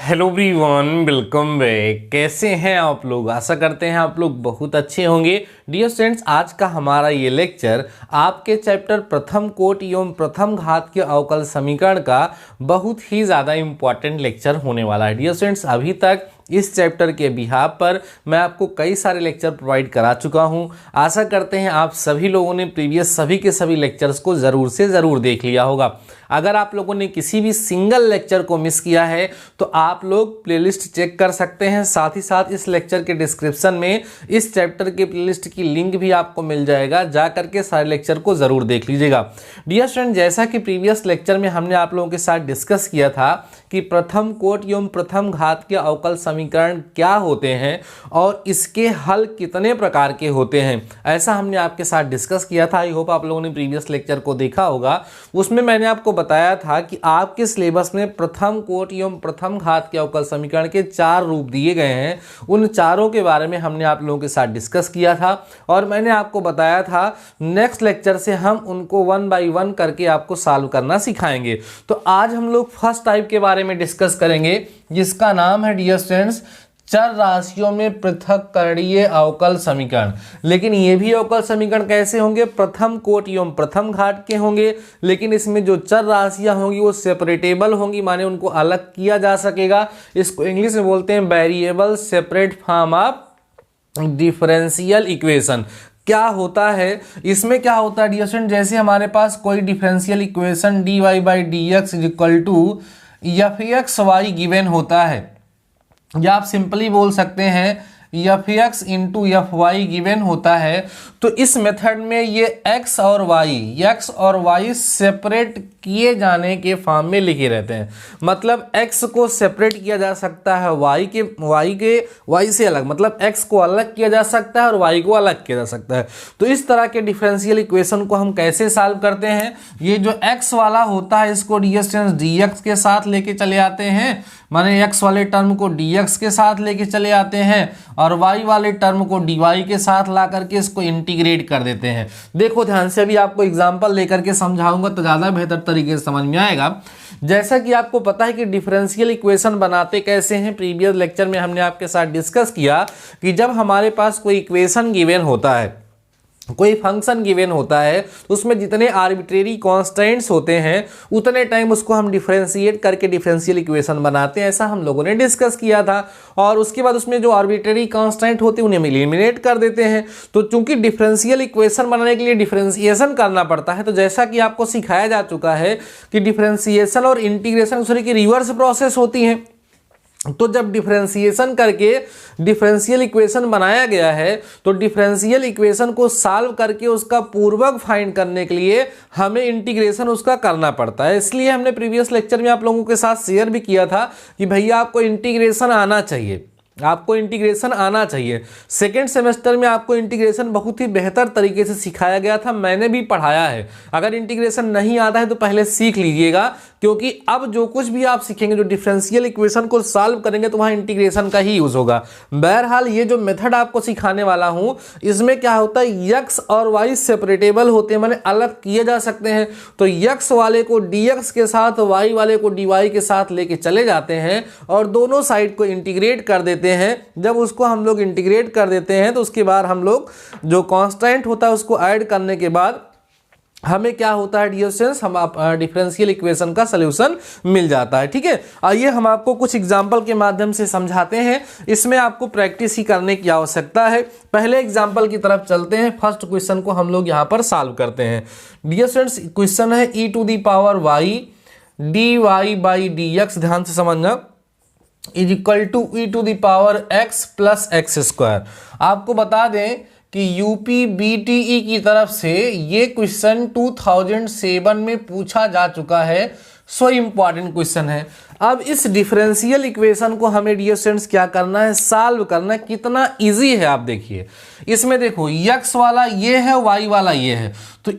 Hello everyone, welcome back. कैसे हैं आप लोग? आशा करते हैं आप लोग बहुत अच्छे होंगे। डियर स्टूडेंट्स, आज का हमारा ये लेक्चर आपके चैप्टर प्रथम कोट एवं प्रथम घात के अवकल समीकरण का बहुत ही ज़्यादा इम्पॉर्टेंट लेक्चर होने वाला है। डियर स्टूडेंट्स, अभी तक इस चैप्टर के बिहाफ पर मैं आपको कई सारे लेक्चर प्रोवाइड करा चुका हूं। आशा करते हैं आप सभी लोगों ने प्रीवियस सभी के सभी लेक्चर्स को ज़रूर से ज़रूर देख लिया होगा। अगर आप लोगों ने किसी भी सिंगल लेक्चर को मिस किया है तो आप लोग प्लेलिस्ट चेक कर सकते हैं। साथ ही साथ इस लेक्चर के डिस्क्रिप्शन में इस चैप्टर के प्लेलिस्ट की लिंक भी आपको मिल जाएगा, जा करके सारे लेक्चर को ज़रूर देख लीजिएगा। डियर स्टूडेंट, जैसा कि प्रीवियस लेक्चर में हमने आप लोगों के साथ डिस्कस किया था कि प्रथम कोट एवं प्रथम घात के अवकल समीकरण क्या होते हैं और इसके हल कितने प्रकार के होते हैं, ऐसा हमने आपके साथ डिस्कस किया था। आई होप आप लोगों ने प्रीवियस लेक्चर को देखा होगा। उसमें मैंने आपको बताया था कि आपके सिलेबस में प्रथम कोट एवं प्रथम घात के अवकल समीकरण के 4 रूप दिए गए हैं। उन चारों के बारे में हमने आप लोगों के साथ डिस्कस किया था और मैंने आपको बताया था नेक्स्ट लेक्चर से हम उनको 1 बाय 1 करके आपको सॉल्व करना सिखाएंगे। तो आज हम लोग फर्स्ट टाइप के बारे में डिस्कस करेंगे, जिसका नाम है डियर स्टूडेंट्स चर राशियों में पृथक करणीय अवकल समीकरण। लेकिन ये भी अवकल समीकरण कैसे होंगे? प्रथम कोट एवं प्रथम घात के होंगे, लेकिन इसमें जो चर राशियां होंगी वो सेपरेटेबल होंगी, माने उनको अलग किया जा सकेगा। इसको इंग्लिश में बोलते हैं variable separate form of differential equation. क्या होता है इसमें? क्या होता है डियर स्टूडेंट, जैसे हमारे पास कोई differential equation dy by d x is equal to f x y given होता है, या आप सिंपली बोल सकते हैं f x into f y given होता है। तो इस मेथड में ये एक्स और वाई सेपरेट किए जाने के फॉर्म में लिखे रहते हैं। मतलब एक्स को सेपरेट किया जा सकता है वाई से अलग, मतलब एक्स को अलग किया जा सकता है और वाई को अलग किया जा सकता है। तो इस तरह के डिफरेंशियल इक्वेशन को हम कैसे सॉल्व करते हैं? ये जो एक्स वाला होता है इसको डी एक्स के साथ लेके चले आते हैं, माने एक्स वाले टर्म को dx के साथ लेके चले आते हैं और y वाले टर्म को dy के साथ ला करके इसको इंटीग्रेट कर देते हैं। देखो ध्यान से, अभी आपको एग्जांपल लेकर के समझाऊंगा तो ज़्यादा बेहतर तरीके से समझ में आएगा। जैसा कि आपको पता है कि डिफरेंशियल इक्वेशन बनाते कैसे हैं, प्रीवियस लेक्चर में हमने आपके साथ डिस्कस किया कि जब हमारे पास कोई इक्वेशन गिवन होता है, कोई फंक्शन गिवन होता है, तो उसमें जितने आर्बिट्रेरी कांस्टेंट्स होते हैं उतने टाइम उसको हम डिफरेंशिएट करके डिफरेंशियल इक्वेशन बनाते हैं, ऐसा हम लोगों ने डिस्कस किया था। और उसके बाद उसमें जो आर्बिट्रेरी कांस्टेंट होते हैं उन्हें हम एलिमिनेट कर देते हैं। तो चूंकि डिफरेंशियल इक्वेशन बनाने के लिए डिफरेंशिएशन करना पड़ता है, तो जैसा कि आपको सिखाया जा चुका है कि डिफरेंशिएशन और इंटीग्रेशन दूसरे की रिवर्स प्रोसेस होती है। तो जब डिफरेंशिएशन करके डिफरेंशियल इक्वेशन बनाया गया है तो डिफरेंशियल इक्वेशन को सॉल्व करके उसका पूर्वक फाइंड करने के लिए हमें इंटीग्रेशन उसका करना पड़ता है। इसलिए हमने प्रीवियस लेक्चर में आप लोगों के साथ शेयर भी किया था कि भैया आपको इंटीग्रेशन आना चाहिए, आपको इंटीग्रेशन आना चाहिए। सेकेंड सेमेस्टर में आपको इंटीग्रेशन बहुत ही बेहतर तरीके से सिखाया गया था, मैंने भी पढ़ाया है। अगर इंटीग्रेशन नहीं आता है तो पहले सीख लीजिएगा, क्योंकि अब जो कुछ भी आप सीखेंगे, जो डिफरेंशियल इक्वेशन को सॉल्व करेंगे तो वहाँ इंटीग्रेशन का ही यूज होगा। बहरहाल ये जो मेथड आपको सिखाने वाला हूँ इसमें क्या होता है, एक्स और वाई सेपरेटेबल होते हैं, माने अलग किए जा सकते हैं। तो एक्स वाले को dx के साथ, वाई वाले को dy के साथ लेके चले जाते हैं और दोनों साइड को इंटीग्रेट कर देते हैं। जब उसको हम लोग इंटीग्रेट कर देते हैं तो उसके बाद हम लोग जो कांस्टेंट होता है उसको ऐड करने के बाद हमें क्या होता है डियर स्टूडेंट्स, हम डिफरेंशियल इक्वेशन का सलूशन मिल जाता है। ठीक है, आइए हम आपको कुछ एग्जांपल के माध्यम से समझाते हैं। इसमें आपको प्रैक्टिस ही करने की आवश्यकता है। पहले एग्जांपल की तरफ चलते हैं। फर्स्ट क्वेश्चन को हम लोग यहाँ पर सॉल्व करते हैं। डियर स्टूडेंट्स, क्वेश्चन है e to the power y dy by d x, ध्यान से समझना, is equal to e to the power x plus x square. आपको बता दें कि UPBTE की तरफ से ये क्वेश्चन 2007 में पूछा जा चुका है। सो इम्पॉर्टेंट क्वेश्चन है। अब इस डिफरेंशियल इक्वेशन को हमें डियर स्टूडेंट्स क्या करना है, सॉल्व करना है। कितना इजी है आप देखिए, इसमें देखो x वाला ये है, y वाला ये है, तो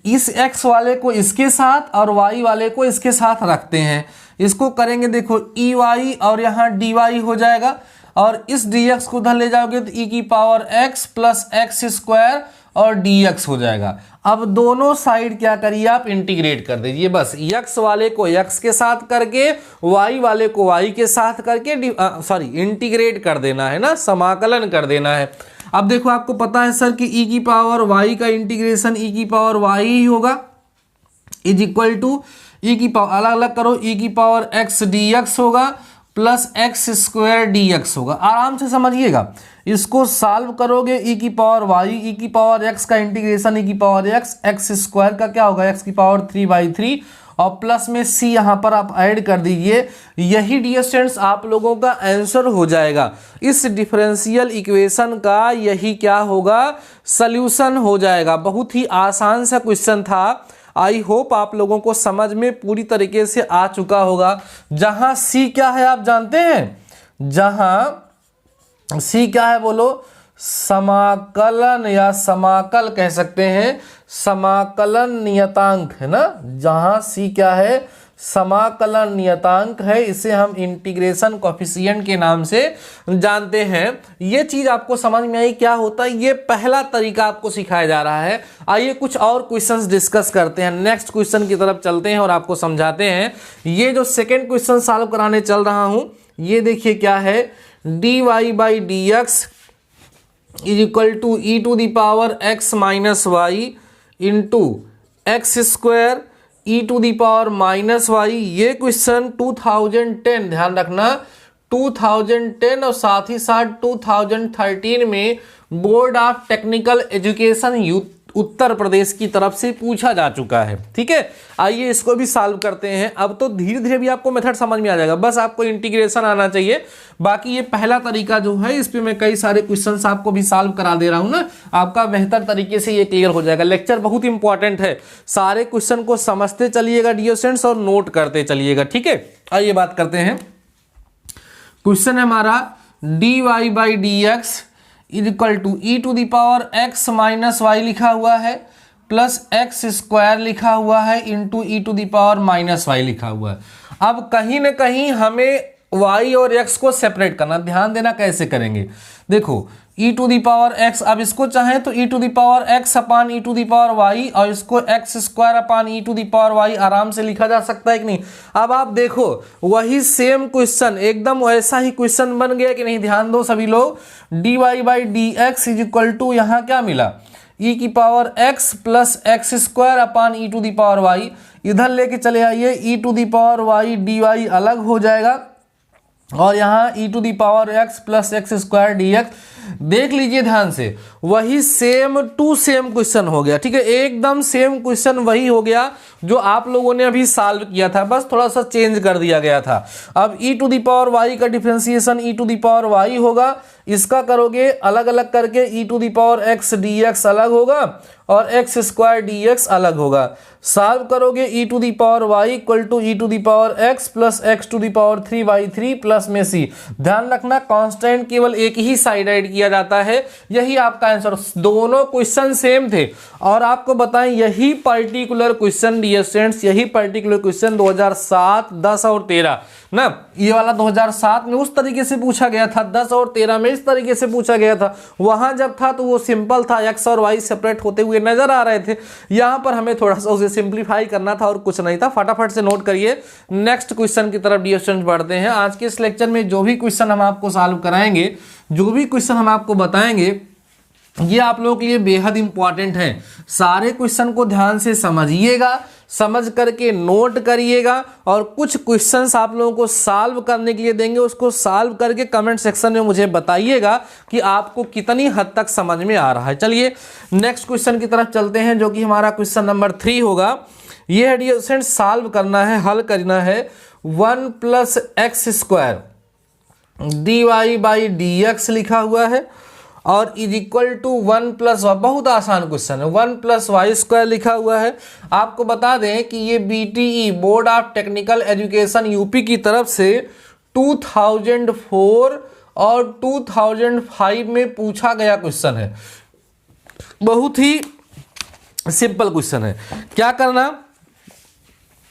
इस x वाले को इसके साथ और y वाले को इसके साथ रखते हैं। इसको करेंगे, देखो EY और यहाँ dy हो जाएगा और इस dx को उधर ले जाओगे तो e की power x plus x square और dx हो जाएगा। अब दोनों साइड क्या करिए आप इंटीग्रेट कर दीजिए, बस x वाले को x के साथ करके y वाले को y के साथ करके इंटीग्रेट कर देना है ना, समाकलन कर देना है। अब देखो आपको पता है सर कि e की पावर y का इंटीग्रेशन e की पावर y ही होगा, इज इक्वल टू ई की पावर अलग अलग करो, e की पावर x dx होगा plus x square D x होगा। आराम से समझिएगा, इसको सॉल्व करोगे e की पावर y, e की पावर x का इंटीग्रेशन e की पावर x, एक्स स्क्वायर का क्या होगा x की पावर 3/3 और प्लस में c यहाँ पर आप ऐड कर दीजिए। यही डियर स्टूडेंट्स आप लोगों का आंसर हो जाएगा। इस डिफरेंशियल इक्वेशन का यही क्या होगा, सल्यूशन हो जाएगा। बहुत ही आसान सा क्वेश्चन था। आई होप आप लोगों को समझ में पूरी तरीके से आ चुका होगा। जहां सी क्या है आप जानते हैं, जहां सी क्या है बोलो, समाकलन या समाकल कह सकते हैं, समाकलन नियतांक है ना। जहां सी क्या है, समाकलन नियतांक है, इसे हम इंटीग्रेशन कोफिशिएंट के नाम से जानते हैं। ये चीज आपको समझ में आई क्या होता है, ये पहला तरीका आपको सिखाया जा रहा है। आइए कुछ और क्वेश्चंस डिस्कस करते हैं, नेक्स्ट क्वेश्चन की तरफ चलते हैं और आपको समझाते हैं। ये जो सेकंड क्वेश्चन सॉल्व कराने चल रहा हूं, ये देखिए क्या है, dy/dx is equal to e to the power x minus y into x square e to the power minus y. ये क्वेश्चन 2010, ध्यान रखना 2010 और साथ ही साथ 2013 में board of technical education Uttar Pradesh की तरफ से पूछा जा चुका है। ठीक है, आइए इसको भी सॉल्व करते हैं। अब तो धीरे धीरे भी आपको मेथड समझ में आ जाएगा, बस आपको इंटीग्रेशन आना चाहिए। बाकी ये पहला तरीका जो है, इस पे मैं कई सारे क्वेश्चंस आपको भी सॉल्व करा दे रहा हूं ना, आपका बेहतर तरीके से ये क्लियर हो जाएगा। लेक्चर बहुत इंपॉर्टेंट है, सारे क्वेश्चन को समझते चलिएगा डियर स्टूडेंट्स और नोट करते चलिएगा। ठीक है, आइए बात करते हैं। क्वेश्चन है हमारा dy/dx is equal to e to the power x minus y लिखा हुआ है प्लस एक्स स्क्वायर लिखा हुआ है into e to the power minus y लिखा हुआ है। अब कहीं ना कहीं हमें y और x को सेपरेट करना, ध्यान देना कैसे करेंगे। देखो e to the power x, अब इसको चाहें तो e to the power x upon e to the power y और इसको x square upon e to the power y आराम से लिखा जा सकता है कि नहीं। अब आप देखो वही सेम क्वेश्चन, एकदम वैसा ही क्वेश्चन बन गया कि नहीं, ध्यान दो सभी लोग। dy/dx इज इक्वल टू यहाँ क्या मिला, e की power x plus x square upon e to the power y। इधर लेके चले आइए, e to the power y dy अलग हो जाएगा और यहाँ e to the power x plus x square dx। देख लीजिए ध्यान से, वही सेम टू सेम क्वेश्चन हो गया। ठीक है, एकदम सेम क्वेश्चन वही हो गया जो आप लोगों ने अभी सॉल्व किया था, बस थोड़ा सा चेंज कर दिया गया था। अब e to the power y का differentiation e to the power y होगा, इसका करोगे अलग अलग करके e to the power x dx अलग होगा और एक्स स्क्वायर dx अलग होगा। सॉल्व करोगे e to the power y equal to e to the power x plus x to the power 3/3 plus में c। ध्यान रखना कांस्टेंट केवल एक ही साइड ऐड किया जाता है, यही आपका आंसर। दोनों क्वेश्चन सेम थे और आपको बताएं यही पर्टिकुलर क्वेश्चन डियर स्टूडेंट्स, यही पर्टिकुलर क्वेश्चन 2007, 10 और 13 ना, ये वाला 2007 में उस तरीके से पूछा गया था, 10 और 13 में इस तरीके से पूछा गया था। वहां जब था तो वो सिंपल था, एक्स और वाई सेपरेट होते हुए नजर आ रहे थे। यहां पर हमें थोड़ा सा उसे सिंप्लीफाई करना था और कुछ नहीं था। फटाफट से नोट करिए, नेक्स्ट क्वेश्चन की तरफ डियर स्टूडेंट्स बढ़ते हैं। आज के इस लेक्चर में जो भी क्वेश्चन हम आपको सॉल्व कराएंगे, जो भी क्वेश्चन हम आपको बताएंगे, ये आप लोगों के लिए बेहद इंपॉर्टेंट है। सारे क्वेश्चन को ध्यान से समझिएगा, समझ करके नोट करिएगा और कुछ क्वेश्चंस आप लोगों को सॉल्व करने के लिए देंगे, उसको सॉल्व करके कमेंट सेक्शन में मुझे बताइएगा कि आपको कितनी हद तक समझ में आ रहा है। चलिए नेक्स्ट क्वेश्चन की तरफ चलते हैं, जो कि हमारा क्वेश्चन नंबर 3 होगा। ये है डियर स्टूडेंट, सॉल्व करना है, हल करना है 1 प्लस एक्स स्क्वायर dy/dx लिखा हुआ है और इज इक्वल टू 1 प्लस, बहुत आसान क्वेश्चन है, 1 प्लस वाई स्क्वायर लिखा हुआ है। आपको बता दें कि ये BTE board of technical education UP की तरफ से 2004 और 2005 में पूछा गया क्वेश्चन है। बहुत ही सिंपल क्वेश्चन है। क्या करना,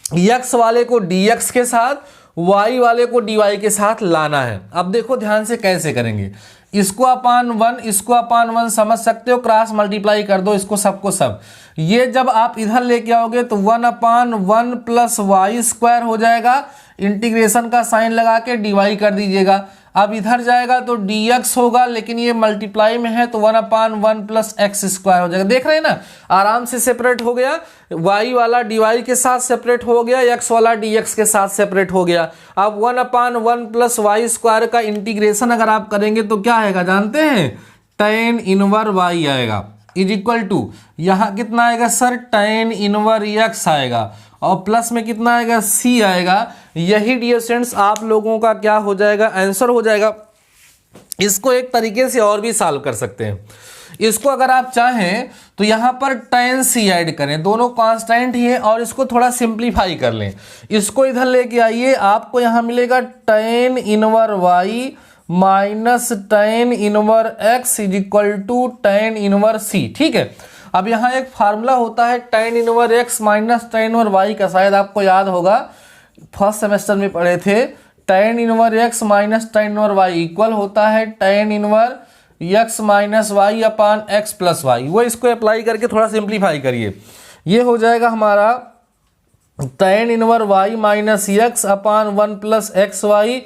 x वाले को dx के साथ, y वाले को dy के साथ लाना है। अब देखो ध्यान से कैसे करेंगे, इसको अपान 1 इसको अपान 1 समझ सकते हो, क्रॉस मल्टीप्लाई कर दो इसको सबको सब। ये जब आप इधर लेके आओगे तो 1/1 प्लस वाई स्क्वायर हो जाएगा, इंटीग्रेशन का साइन लगा के dy कर दीजिएगा। अब इधर जाएगा तो dx होगा, लेकिन ये मल्टीप्लाई में है तो 1/1 प्लस एक्स स्क्वायर हो जाएगा। देख रहे हैं ना, आराम से सेपरेट हो गया, y वाला dy के साथ सेपरेट हो गया, x वाला dx के साथ सेपरेट हो गया। अब 1/1 प्लस वाई स्क्वायर का इंटीग्रेशन अगर आप करेंगे तो क्या आएगा जानते हैं, tan इनवर y आएगा, इज इक्वल टू यहाँ कितना आएगा सर, tan इनवर x आएगा, और प्लस में कितना आएगा, c आएगा। यही डियर स्टूडेंट्स आप लोगों का क्या हो जाएगा, आंसर हो जाएगा। इसको एक तरीके से और भी सॉल्व कर सकते हैं, इसको अगर आप चाहें तो यहाँ पर tan c ऐड करें, दोनों कांस्टेंट ही है, और इसको थोड़ा सिंप्लीफाई कर लें, इसको इधर लेके आइए, आपको यहाँ मिलेगा tan inverse y minus tan inverse x is equal to tan inverse c। ठीक है, अब यहाँ एक फार्मूला होता है tan inverse x minus tan inverse y का, शायद आपको याद होगा फर्स्ट सेमेस्टर में पढ़े थे, tan inverse x minus tan inverse y equal होता है tan inverse x minus y अपान x प्लस वाई। वो इसको अप्लाई करके थोड़ा सिंप्लीफाई करिए, ये हो जाएगा हमारा tan inverse y minus x upon 1 plus x y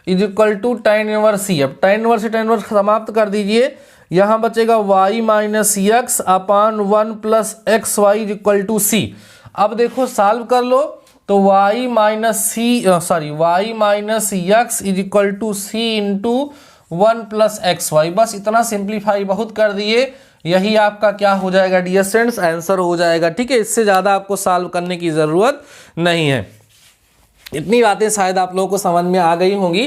is equal to tan inverse c। अब tan इनवर से tan इनवर समाप्त कर दीजिए, यहाँ बचेगा y minus x upon 1 plus x y is equal to c। अब देखो सॉल्व कर लो तो y minus x is equal to c into 1 plus x y. बस इतना सिंप्लीफाई बहुत कर दिए, यही आपका क्या हो जाएगा डियर स्टूडेंट्स, आंसर हो जाएगा। ठीक है, इससे ज़्यादा आपको सॉल्व करने की ज़रूरत नहीं है। इतनी बातें शायद आप लोगों को समझ में आ गई होंगी,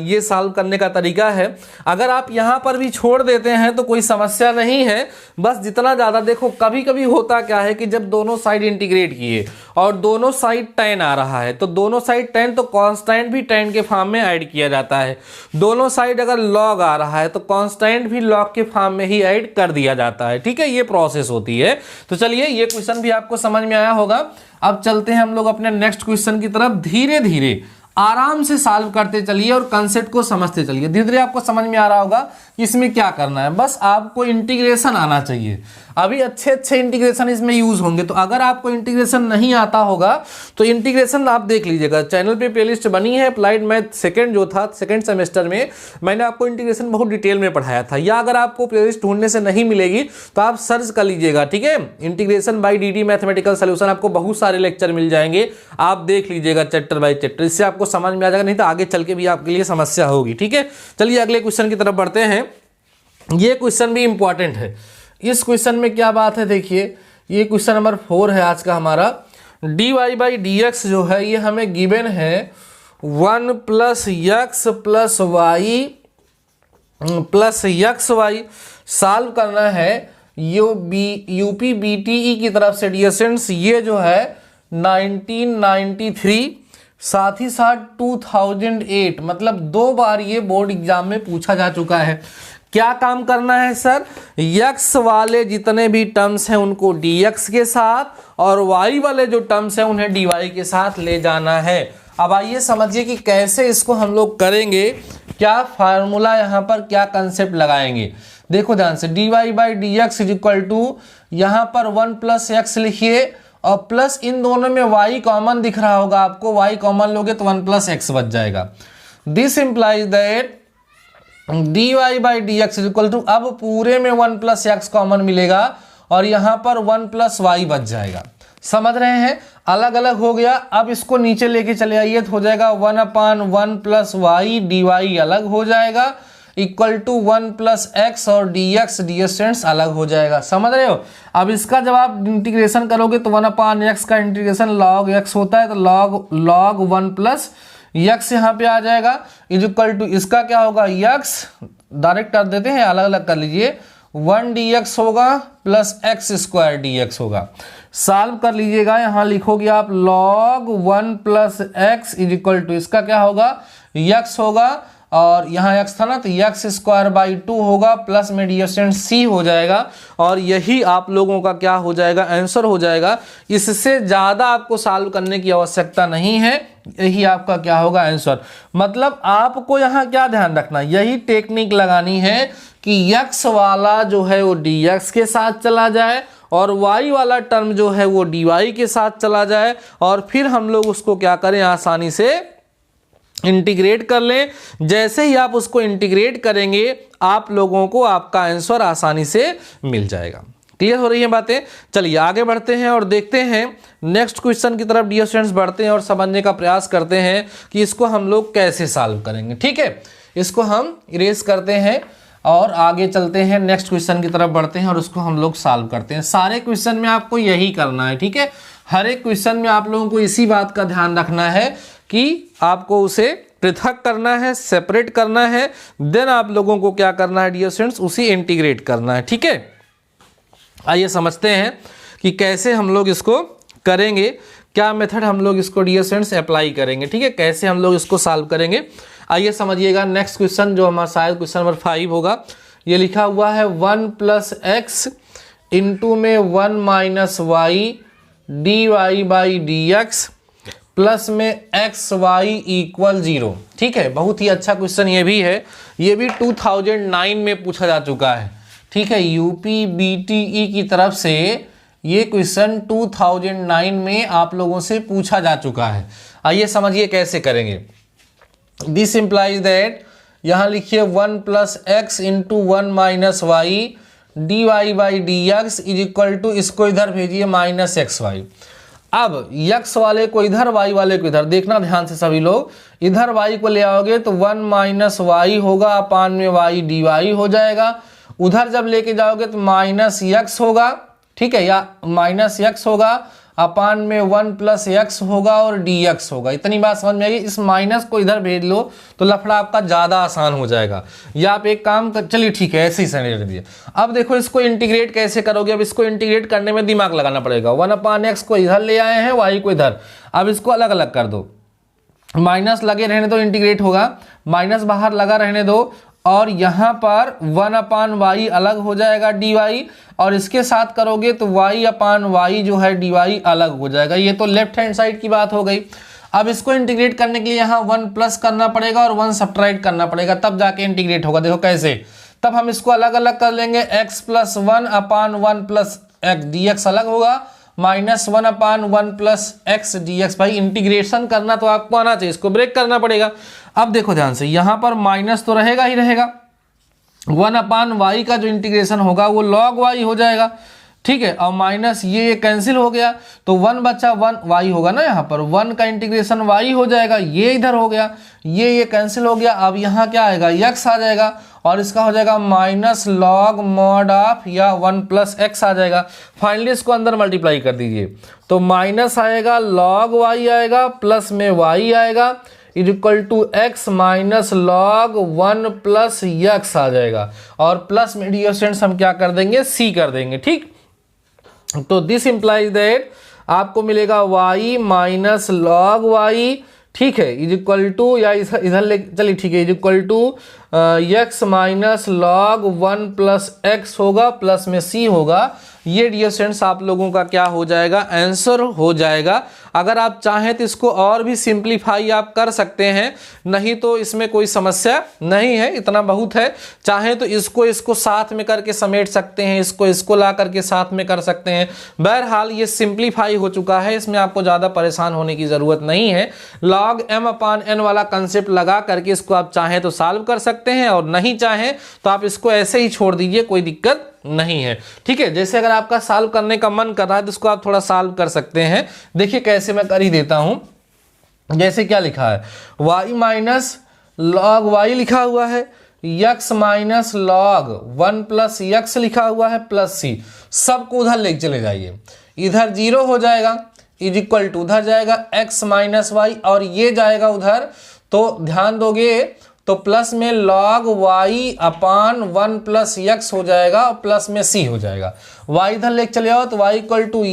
ये सॉल्व करने का तरीका है। अगर आप यहाँ पर भी छोड़ देते हैं तो कोई समस्या नहीं है, बस जितना ज़्यादा देखो, कभी कभी होता क्या है कि जब दोनों साइड इंटीग्रेट किए और दोनों साइड tan आ रहा है तो दोनों साइड tan तो कांस्टेंट भी tan के फॉर्म में ऐड किया जाता है, दोनों साइड अगर log आ रहा है तो कांस्टेंट भी log के फॉर्म में ही ऐड कर दिया जाता है। ठीक है, ये प्रोसेस होती है। तो चलिए, ये क्वेश्चन भी आपको समझ में आया होगा। अब चलते हैं हम लोग अपने नेक्स्ट क्वेश्चन की तरफ, धीरे धीरे आराम से सॉल्व करते चलिए और कंसेप्ट को समझते चलिए। धीरे धीरे आपको समझ में आ रहा होगा कि इसमें क्या करना है, बस आपको इंटीग्रेशन आना चाहिए। अभी अच्छे अच्छे इंटीग्रेशन इसमें यूज होंगे, तो अगर आपको इंटीग्रेशन नहीं आता होगा तो इंटीग्रेशन आप देख लीजिएगा, चैनल पे प्लेलिस्ट बनी है अप्लाइड मैथ सेकंड जो था सेकंड सेमेस्टर में, मैंने आपको इंटीग्रेशन बहुत डिटेल में पढ़ाया था। या अगर आपको प्लेलिस्ट ढूंढने से नहीं मिलेगी तो आप सर्च कर लीजिएगा। ठीक है, integration by D mathematical solution, आपको बहुत सारे लेक्चर मिल जाएंगे, आप देख लीजिएगा चैप्टर बाय चैप्टर, इससे आपको समझ में आ जाएगा, नहीं तो आगे चल के भी आपके लिए समस्या होगी। ठीक है, चलिए अगले क्वेश्चन की तरफ बढ़ते हैं। ये क्वेश्चन भी इंपॉर्टेंट है। इस क्वेश्चन में क्या बात है, देखिए ये क्वेश्चन नंबर 4 है आज का हमारा। dy बाई dx जो है ये हमें गिवन है 1 plus x plus y plus x y. Solve करना है यूपी बीटीई की तरफ से डियर स्टूडेंट्स, ये जो है 1993 साथ ही साथ 2008, मतलब 2 बार ये बोर्ड एग्जाम में पूछा जा चुका है। क्या काम करना है सर, x वाले जितने भी टर्म्स हैं उनको dx के साथ और y वाले जो टर्म्स हैं उन्हें dy के साथ ले जाना है। अब आइए समझिए कि कैसे इसको हम लोग करेंगे, क्या फार्मूला यहाँ पर क्या कंसेप्ट लगाएंगे। देखो ध्यान से, dy by dx is equal to यहाँ पर 1 प्लस एक्स लिखिए और प्लस इन दोनों में y कॉमन दिख रहा होगा आपको, y कॉमन लोगे तो 1 प्लस एक्स बच जाएगा। This implies that dy by dx is equal to, अब पूरे में 1 प्लस एक्स कॉमन मिलेगा और यहाँ पर 1 प्लस वाई बच जाएगा। समझ रहे हैं, अलग अलग हो गया। अब इसको नीचे लेके चले आइए तो हो जाएगा 1/1 प्लस वाई, dy अलग हो जाएगा इक्वल टू 1 प्लस एक्स और dx डिस्टेंस अलग हो जाएगा। समझ रहे हो। अब इसका जब आप इंटीग्रेशन करोगे तो 1/x का इंटीग्रेशन log x होता है, तो log 1 प्लस x यहाँ पे आ जाएगा इज इक्वल टू, इसका क्या होगा x, डायरेक्ट कर देते हैं, अलग अलग कर लीजिए, 1 dx होगा प्लस एक्स स्क्वायर dx होगा। सॉल्व कर लीजिएगा, यहाँ लिखोगे आप log 1 plus x is equal to, इसका क्या होगा x होगा और यहाँ x था ना तो x स्क्वायर बाई 2 होगा, प्लस में डिस्टेंस c हो जाएगा और यही आप लोगों का क्या हो जाएगा, आंसर हो जाएगा। इससे ज़्यादा आपको सॉल्व करने की आवश्यकता नहीं है, यही आपका क्या होगा आंसर। मतलब आपको यहाँ क्या ध्यान रखना, यही टेक्निक लगानी है कि x वाला जो है वो dx के साथ चला जाए और y वाला टर्म जो है वो dy के साथ चला जाए, और फिर हम लोग उसको क्या करें, आसानी से इंटीग्रेट कर लें। जैसे ही आप उसको इंटीग्रेट करेंगे आप लोगों को आपका आंसर आसानी से मिल जाएगा। क्लियर हो रही है बातें? चलिए आगे बढ़ते हैं और देखते हैं नेक्स्ट क्वेश्चन की तरफ डियर स्टूडेंट्स बढ़ते हैं और समझने का प्रयास करते हैं कि इसको हम लोग कैसे सॉल्व करेंगे। ठीक है, इसको हम इरेज करते हैं और आगे चलते हैं, नेक्स्ट क्वेश्चन की तरफ बढ़ते हैं और उसको हम लोग सॉल्व करते हैं। सारे क्वेश्चन में आपको यही करना है। ठीक है, हर एक क्वेश्चन में आप लोगों को इसी बात का ध्यान रखना है कि आपको उसे पृथक करना है, सेपरेट करना है, देन आप लोगों को क्या करना है डियर स्टूडेंट्स, उसी इंटीग्रेट करना है। ठीक है, आइए समझते हैं कि कैसे हम लोग इसको करेंगे, क्या मेथड हम लोग इसको डियर स्टूडेंट्स अप्लाई करेंगे। ठीक है, कैसे हम लोग इसको सॉल्व करेंगे आइए समझिएगा। नेक्स्ट क्वेश्चन जो हमारा शायद क्वेश्चन नंबर 5 होगा, ये लिखा हुआ है 1 + x इंटू में 1 - y dy/dx प्लस में xy = 0। ठीक है, बहुत ही अच्छा क्वेश्चन ये भी है, ये भी 2009 में पूछा जा चुका है। ठीक है, यूपी बीटीई की तरफ से ये क्वेश्चन 2009 में आप लोगों से पूछा जा चुका है। आइए समझिए कैसे करेंगे। दिस इम्प्लाइज दैट, यहाँ लिखिए 1 + x इंटू 1 - y dy/dx = इसको इधर भेजिए -xy। अब x वाले को इधर, y वाले को इधर, देखना ध्यान से सभी लोग, इधर y को ले आओगे तो 1 - y होगा अपान में y dy हो जाएगा, उधर जब लेके जाओगे तो -x होगा। ठीक है, या -x होगा अपान में 1 + x होगा और dx होगा। इतनी बात समझ में आएगी। इस माइनस को इधर भेज लो तो लफड़ा आपका ज़्यादा आसान हो जाएगा। या आप एक काम कर, चलिए ठीक है ऐसे ही समझ लीजिए। अब देखो इसको इंटीग्रेट कैसे करोगे। अब इसको इंटीग्रेट करने में दिमाग लगाना पड़ेगा। 1/x को इधर ले आए हैं, y को इधर, अब इसको अलग अलग कर दो, माइनस लगे रहने दो, इंटीग्रेट होगा, माइनस बाहर लगा रहने दो, और यहाँ पर 1/y अलग हो जाएगा dy, और इसके साथ करोगे तो y/y जो है dy अलग हो जाएगा। ये तो लेफ्ट हैंड साइड की बात हो गई। अब इसको इंटीग्रेट करने के लिए यहाँ 1 प्लस करना पड़ेगा और 1 सब्ट्रैक्ट करना पड़ेगा, तब जाके इंटीग्रेट होगा। देखो कैसे, तब हम इसको अलग अलग कर लेंगे। x + 1/1 + x dx अलग होगा, -1/1 + x dx। भाई इंटीग्रेशन करना तो आपको आना चाहिए, इसको ब्रेक करना पड़ेगा। अब देखो ध्यान से, यहाँ पर माइनस तो रहेगा ही रहेगा, 1/y का जो इंटीग्रेशन होगा वो log y हो जाएगा। ठीक है, और माइनस ये कैंसिल हो गया तो 1 बचा 1 y होगा ना, यहाँ पर 1 का इंटीग्रेशन y हो जाएगा, ये इधर हो गया, ये कैंसिल हो गया। अब यहाँ क्या आएगा, x आ जाएगा, और इसका हो जाएगा -log mod ऑफ या 1 + x आ जाएगा। फाइनली इसको अंदर मल्टीप्लाई कर दीजिए तो माइनस आएगा, log y आएगा, प्लस में y आएगा, = x - log 1 + x आ जाएगा, और प्लस में डियर स्टूडेंट्स हम क्या कर देंगे, c कर देंगे। ठीक, तो दिस इंप्लाइज दैट आपको मिलेगा y - log y, ठीक है, = या इधर ले चलिए, ठीक है, x - log 1 + x होगा, प्लस में c होगा। ये डियर स्टूडेंट्स आप लोगों का क्या हो जाएगा, आंसर हो जाएगा। अगर आप चाहें तो इसको और भी सिंप्लीफाई आप कर सकते हैं, नहीं तो इसमें कोई समस्या नहीं है, इतना बहुत है। चाहें तो इसको साथ में करके समेट सकते हैं, इसको ला करके साथ में कर सकते हैं। बहरहाल ये सिंप्लीफाई हो चुका है, इसमें आपको ज़्यादा परेशान होने की ज़रूरत नहीं है। log m/n वाला कंसेप्ट लगा करके इसको आप चाहें तो सॉल्व कर सकते हैं, और नहीं चाहें तो आप इसको ऐसे ही छोड़ दीजिए, कोई दिक्कत नहीं है। ठीक है, जैसे अगर आपका सॉल्व करने का मन कर रहा है तो इसको आप थोड़ा सॉल्व कर सकते हैं। देखिए कैसे मैं कर ही देता हूं। जैसे क्या लिखा है, y - log y लिखा हुआ है, x - log 1 + x लिखा हुआ है, प्लस c, सबको उधर ले चले जाइए, इधर 0 हो जाएगा, = उधर जाएगा x - y, और ये जाएगा उधर, तो ध्यान दोगे तो प्लस में log y/1 + x हो जाएगा, और प्लस में c हो जाएगा। y इधर लेके चले आओ तो y =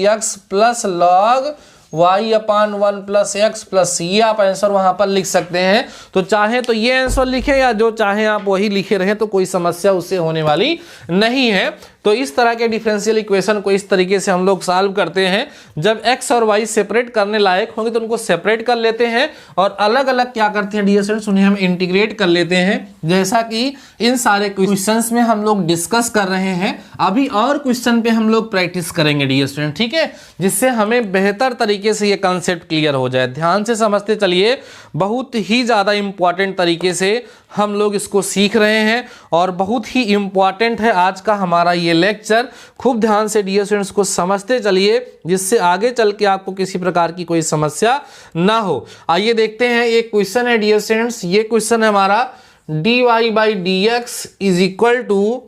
x + log y/1 + x + c, ये आप आंसर वहां पर लिख सकते हैं। तो चाहे तो ये आंसर लिखे या जो चाहे आप वही लिखे रहे, तो कोई समस्या उससे होने वाली नहीं है। तो इस तरह के डिफरेंशियल इक्वेशन को इस तरीके से हम लोग सॉल्व करते हैं। जब x और y सेपरेट करने लायक होंगे तो उनको सेपरेट कर लेते हैं और अलग अलग क्या करते हैं डियर स्टूडेंट्स, उन्हें हम इंटीग्रेट कर लेते हैं, जैसा कि इन सारे क्वेश्चंस में हम लोग डिस्कस कर रहे हैं। अभी और क्वेश्चन पे हम लोग प्रैक्टिस करेंगे डियर स्टूडेंट, ठीक है, जिससे हमें बेहतर तरीके से ये कॉन्सेप्ट क्लियर हो जाए। ध्यान से समझते चलिए, बहुत ही ज़्यादा इंपॉर्टेंट तरीके से हम लोग इसको सीख रहे हैं और बहुत ही इंपॉर्टेंट है आज का हमारा ये लेक्चर। खूब ध्यान से डियर स्टूडेंट्स को समझते चलिए, जिससे आगे चल के आपको किसी प्रकार की कोई समस्या ना हो। आइए देखते हैं, एक क्वेश्चन है डियर स्टूडेंट्स, ये क्वेश्चन है हमारा dy/dx is equal to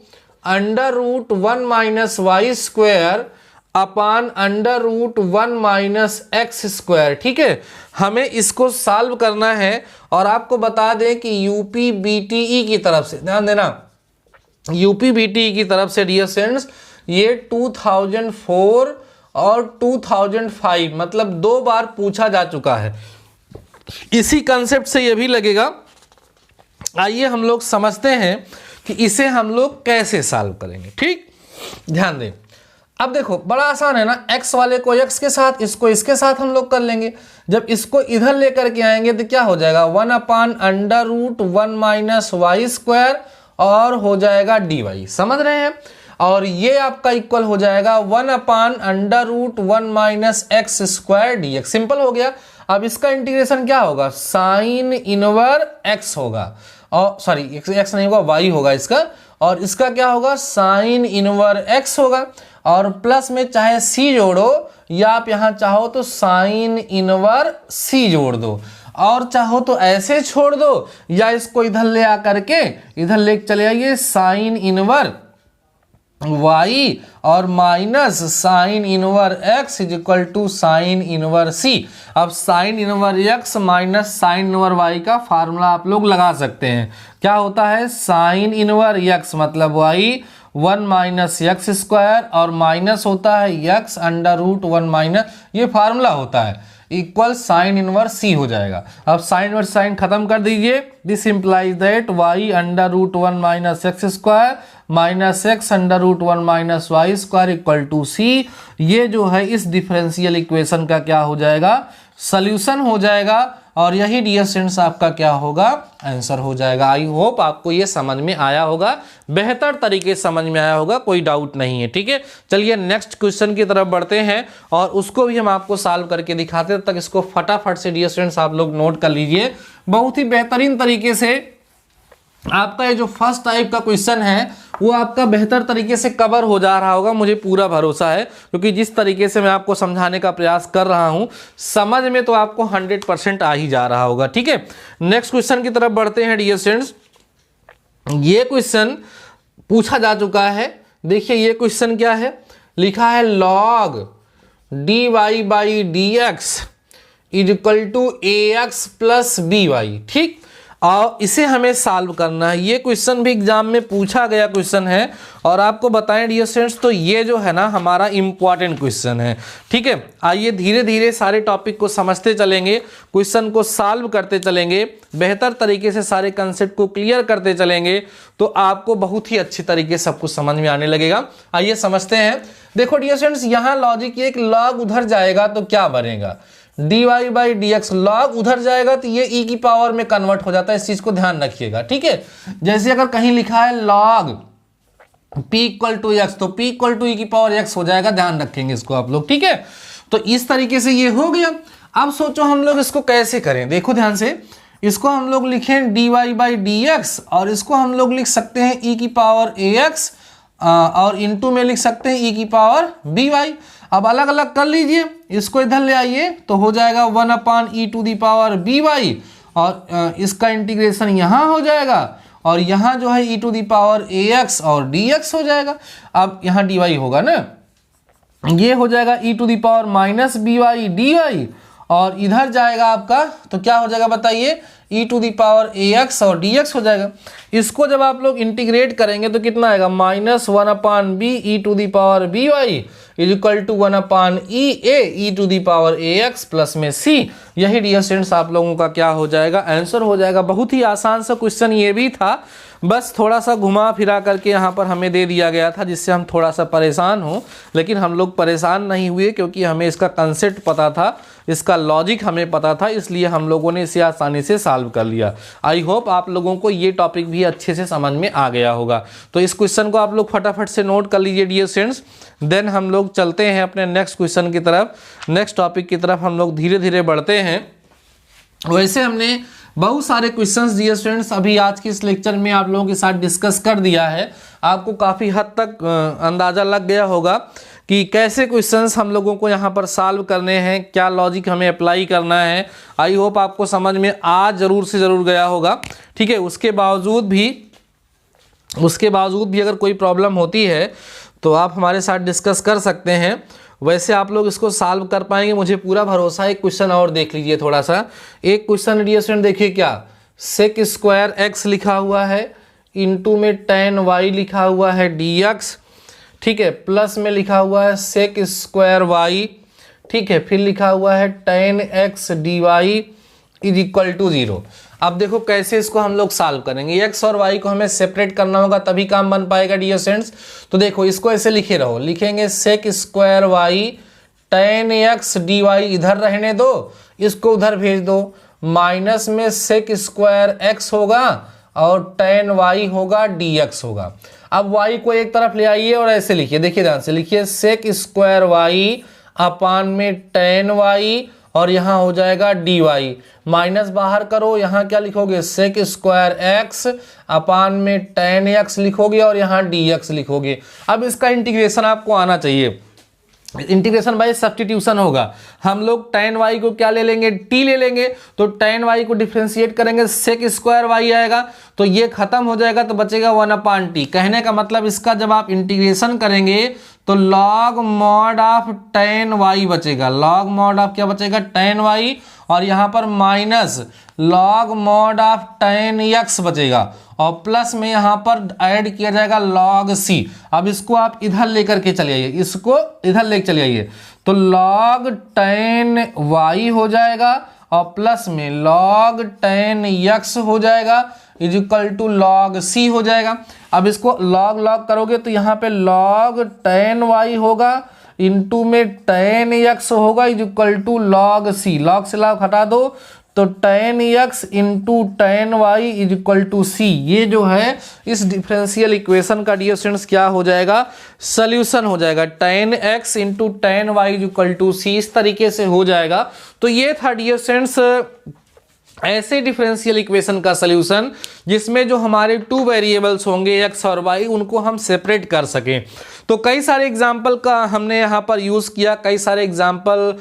√1 - y square upon √1 - x square. ठीक है, हमें इसको सॉल्व करना है और आपको बता दें कि यूपीबीटीई की तरफ से, ध्यान देना, यूपीबीटीई की तरफ से डियर स्टूडेंट्स ये 2004 और 2005 मतलब 2 बार पूछा जा चुका है। इसी कंसेप्ट से ये भी लगेगा। आइए हम लोग समझते हैं कि इसे हम लोग कैसे सॉल्व करेंगे। ठीक, ध्यान दें। अब देखो बड़ा आसान है ना, x वाले को x के साथ, इसको इसके साथ हम लोग कर लेंगे। जब इसको इधर लेकर के आएंगे तो क्या हो जाएगा, 1/√1 - y स्क्वायर और हो जाएगा dy, समझ रहे हैं। और ये आपका इक्वल हो जाएगा 1/√1 - x स्क्वायर dx। सिंपल हो गया। अब इसका इंटीग्रेशन क्या होगा, साइन इनवर x होगा, और सॉरी x नहीं होगा, y होगा इसका, और इसका क्या होगा, साइन इनवर x होगा। और प्लस में चाहे c जोड़ो या आप यहां चाहो तो साइन इनवर c जोड़ दो, और चाहो तो ऐसे छोड़ दो या इसको इधर ले आकर के इधर ले चले आइए, साइन इनवर y और minus sine inverse x is equal to sine inverse c। अब sine inverse x minus sine inverse y का फार्मूला आप लोग लगा सकते हैं। क्या होता है, साइन इनवर x मतलब y 1 - x स्क्वायर और माइनस होता है x √1 ये फार्मूला होता है, इक्वल साइन इनवर c हो जाएगा। अब साइन और साइन खत्म कर दीजिए, this implies that y √1 - x square minus x √1 - y square equal to c। ये जो है इस डिफरेंशियल इक्वेशन का क्या हो जाएगा, सॉल्यूशन हो जाएगा, और यही डियर स्टूडेंट्स आपका क्या होगा, आंसर हो जाएगा। आई होप आपको ये समझ में आया होगा, बेहतर तरीके से समझ में आया होगा, कोई डाउट नहीं है। ठीक है, चलिए नेक्स्ट क्वेश्चन की तरफ बढ़ते हैं और उसको भी हम आपको सॉल्व करके दिखाते हैं। तब तक इसको फटाफट से डियर स्टूडेंट्स आप लोग नोट कर लीजिए। बहुत ही बेहतरीन तरीके से आपका ये जो फर्स्ट टाइप का क्वेश्चन है वो आपका बेहतर तरीके से कवर हो जा रहा होगा, मुझे पूरा भरोसा है, क्योंकि जिस तरीके से मैं आपको समझाने का प्रयास कर रहा हूं, समझ में तो आपको 100% आ ही जा रहा होगा। ठीक है, नेक्स्ट क्वेश्चन की तरफ बढ़ते हैं डियर स्टूडेंट्स। ये क्वेश्चन पूछा जा चुका है। देखिए ये क्वेश्चन क्या है, लिखा है log dy/dx is equal to ax plus by। ठीक, और इसे हमें सॉल्व करना है। ये क्वेश्चन भी एग्जाम में पूछा गया क्वेश्चन है और आपको बताएं डियर स्टूडेंट्स, तो ये जो है ना हमारा इंपॉर्टेंट क्वेश्चन है। ठीक है, आइए धीरे धीरे सारे टॉपिक को समझते चलेंगे, क्वेश्चन को सॉल्व करते चलेंगे, बेहतर तरीके से सारे कंसेप्ट को क्लियर करते चलेंगे, तो आपको बहुत ही अच्छी तरीके से सब कुछ समझ में आने लगेगा। आइए समझते हैं। देखो डियर स्टूडेंट्स, यहाँ लॉजिक, एक लॉग उधर जाएगा तो क्या बनेगा, dy/dx, लॉग उधर जाएगा तो ये e की पावर में कन्वर्ट हो जाता है, इस चीज को ध्यान रखिएगा। ठीक है, जैसे अगर कहीं लिखा है log p = x तो p = e की पावर x हो जाएगा, ध्यान रखेंगे इसको आप लोग। ठीक है, तो इस तरीके से ये हो गया। अब सोचो हम लोग इसको कैसे करें, देखो ध्यान से, इसको हम लोग लिखें dy/dx और इसको हम लोग लिख सकते हैं e की पावर ax और इनटू में लिख सकते हैं e की पावर by। अब अलग अलग कर लीजिए, इसको इधर ले आइए तो हो जाएगा 1/e⁻by और इसका इंटीग्रेशन यहाँ हो जाएगा और यहाँ जो है e⁻ax और dx हो जाएगा। अब यहाँ dy होगा ना, ये हो जाएगा e⁻−by dy और इधर जाएगा आपका तो क्या हो जाएगा बताइए, e⁻ax और dx हो जाएगा। इसको जब आप लोग इंटीग्रेट करेंगे तो कितना आएगा, -1/b is equal to 1/e⁻ax plus में c। यही डियर स्टूडेंट्स आप लोगों का क्या हो जाएगा, आंसर हो जाएगा। बहुत ही आसान सा क्वेश्चन ये भी था, बस थोड़ा सा घुमा फिरा करके यहाँ पर हमें दे दिया गया था, जिससे हम थोड़ा सा परेशान हों, लेकिन हम लोग परेशान नहीं हुए क्योंकि हमें इसका कंसेप्ट पता था, इसका लॉजिक हमें पता था, इसलिए हम लोगों ने इसे आसानी से सॉल्व कर लिया। आई होप आप लोगों को ये टॉपिक भी अच्छे से समझ में आ गया होगा। तो इस क्वेश्चन को आप लोग फटाफट से नोट कर लीजिए डियर स्टूडेंट्स। देन हम लोग चलते हैं अपने नेक्स्ट क्वेश्चन की तरफ, नेक्स्ट टॉपिक की तरफ हम लोग धीरे धीरे बढ़ते हैं। वैसे हमने बहुत सारे क्वेश्चंस डियर स्टूडेंट्स अभी आज के इस लेक्चर में आप लोगों के साथ डिस्कस कर दिया है। आपको काफ़ी हद तक अंदाज़ा लग गया होगा कि कैसे क्वेश्चंस हम लोगों को यहाँ पर सॉल्व करने हैं, क्या लॉजिक हमें अप्लाई करना है। आई होप आपको समझ में आज ज़रूर से ज़रूर गया होगा। ठीक है, उसके बावजूद भी अगर कोई प्रॉब्लम होती है तो आप हमारे साथ डिस्कस कर सकते हैं। वैसे आप लोग इसको सॉल्व कर पाएंगे, मुझे पूरा भरोसा है। एक क्वेश्चन और देख लीजिए थोड़ा सा। एक क्वेश्चन डियर स्टूडेंट देखिए, क्या सेक स्क्वायर एक्स लिखा हुआ है, इनटू में tan y लिखा हुआ है dx, ठीक है, प्लस में लिखा हुआ है सेक स्क्वायर y, ठीक है, फिर लिखा हुआ है tan x dy is equal to 0। अब देखो कैसे इसको हम लोग सॉल्व करेंगे। x और y को हमें सेपरेट करना होगा, तभी काम बन पाएगा डियर स्टूडेंट्स। तो देखो इसको ऐसे लिखे रहो, लिखेंगे sec square y tan x dy, इधर रहने दो, इसको उधर भेज दो, माइनस में सेक स्क्वायर x होगा और tan y होगा dx होगा। अब y को एक तरफ ले आइए और ऐसे लिखिए, देखिए ध्यान से लिखिए, सेक स्क्वायर y अपान में tan y और यहाँ हो जाएगा dy, माइनस बाहर करो, यहाँ क्या लिखोगे सेक स्क्वायर x अपान में tan x लिखोगे और यहाँ dx लिखोगे। अब इसका इंटीग्रेशन आपको आना चाहिए। इंटीग्रेशन बाय सब्स्टिट्यूशन होगा। हम लोग tan y को क्या ले लेंगे, t ले लेंगे, तो tan y को डिफरेंशिएट करेंगे, सेक स्क्वायर y आएगा, तो ये खत्म हो जाएगा, तो बचेगा 1/t। कहने का मतलब इसका जब आप इंटीग्रेशन करेंगे तो log mod of tan y बचेगा, log mod ऑफ क्या बचेगा tan y, और यहाँ पर minus log mod of tan x बचेगा, और प्लस में यहाँ पर ऐड किया जाएगा log c। अब इसको आप इधर लेकर के चले आइए, इसको इधर लेकर चले आइए, तो log tan y हो जाएगा और प्लस में log tan x हो जाएगा is equal to log c हो जाएगा। अब इसको log log करोगे तो यहाँ पे log tan y होगा इंटू में tan x होगा is equal to log c। log से log हटा दो तो tan x into tan y is equal to c। ये जो है इस डिफरेंशियल इक्वेशन का डियर स्टूडेंट्स क्या हो जाएगा, सॉल्यूशन हो जाएगा। tan x into tan y is equal to c, इस तरीके से हो जाएगा। तो ये था डियर स्टूडेंट्स ऐसे डिफरेंशियल इक्वेशन का सॉल्यूशन जिसमें जो हमारे टू वेरिएबल्स होंगे x और y, उनको हम सेपरेट कर सकें। तो कई सारे एग्जाम्पल का हमने यहाँ पर यूज़ किया, कई सारे एग्जाम्पल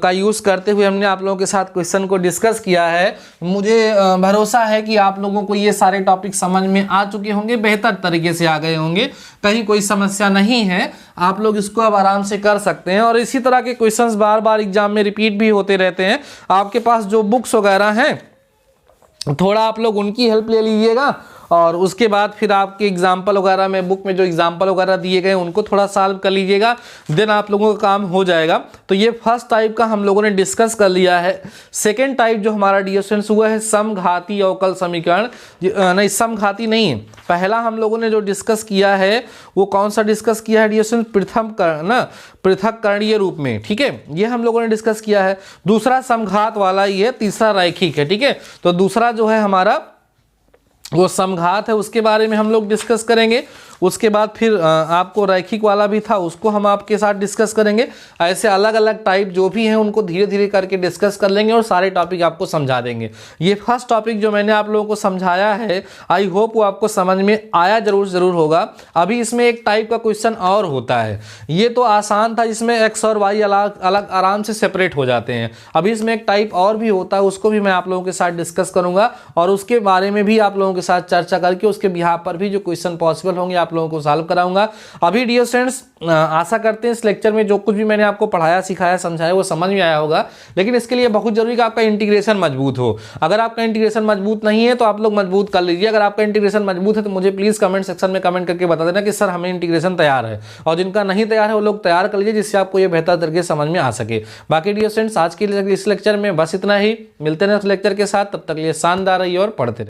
का यूज़ करते हुए हमने आप लोगों के साथ क्वेश्चन को डिस्कस किया है। मुझे भरोसा है कि आप लोगों को ये सारे टॉपिक समझ में आ चुके होंगे, बेहतर तरीके से आ गए होंगे, कहीं कोई समस्या नहीं है। आप लोग इसको अब आराम से कर सकते हैं, और इसी तरह के क्वेश्चंस बार बार एग्जाम में रिपीट भी होते रहते हैं। आपके पास जो बुक्स वगैरह हैं थोड़ा आप लोग उनकी हेल्प ले लीजिएगा, और उसके बाद फिर आपके एग्जाम्पल वगैरह में, बुक में जो एग्जाम्पल वगैरह दिए गए उनको थोड़ा सॉल्व कर लीजिएगा, देन आप लोगों का काम हो जाएगा। तो ये फर्स्ट टाइप का हम लोगों ने डिस्कस कर लिया है। सेकेंड टाइप जो हमारा डियर स्टूडेंट्स हुआ है समघाती अवकल समीकरण, नहीं समघाती नहीं है। पहला हम लोगों ने जो डिस्कस किया है वो कौन सा डिस्कस किया है डियर स्टूडेंट्स, पृथक्करणीय रूप में, ठीक है, ये हम लोगों ने डिस्कस किया है। दूसरा समघात वाला ही है, तीसरा रैखिक है, ठीक है। तो दूसरा जो है हमारा वो समघात है, उसके बारे में हम लोग डिस्कस करेंगे। उसके बाद फिर आपको रैखिक वाला भी था, उसको हम आपके साथ डिस्कस करेंगे। ऐसे अलग अलग टाइप जो भी हैं उनको धीरे धीरे करके डिस्कस कर लेंगे और सारे टॉपिक आपको समझा देंगे। ये फर्स्ट टॉपिक जो मैंने आप लोगों को समझाया है, आई होप वो आपको समझ में आया जरूर होगा। अभी इसमें एक टाइप का क्वेश्चन और होता है, ये तो आसान था, इसमें एक्स और वाई अलग अलग आराम से सेपरेट हो जाते हैं। अभी इसमें एक टाइप और भी होता है, उसको भी मैं आप लोगों के साथ डिस्कस करूंगा, और उसके बारे में भी आप लोगों के साथ चर्चा करके उसके बिहाफ पर भी जो क्वेश्चन पॉसिबल होंगे आप लोगों को सॉल्व कराऊंगा। अभी डियर स्टूडेंट्स आशा करते हैं इस लेक्चर में जो कुछ भी मैंने आपको पढ़ाया, सिखाया, समझाया वो समझ में आया होगा, लेकिन इसके लिए बहुत जरूरी कि आपका इंटीग्रेशन मजबूत हो। अगर आपका इंटीग्रेशन मजबूत नहीं है तो आप लोग मजबूत कर लीजिए। अगर आपका इंटीग्रेशन मजबूत है तो मुझे प्लीज कमेंट सेक्शन में कमेंट करके बता देना कि सर हमें इंटीग्रेशन तैयार है, और जिनका नहीं तैयार है वो लोग तैयार कर लीजिए, जिससे आपको ये बेहतर तरीके से समझ में आ सके। बाकी डियर स्टूडेंट्स आज के लिए इस लेक्चर में बस इतना ही, मिलते हैं नेक्स्ट लेक्चर के साथ, तब तक लिए शानदार रहिए और पढ़ते रहिए।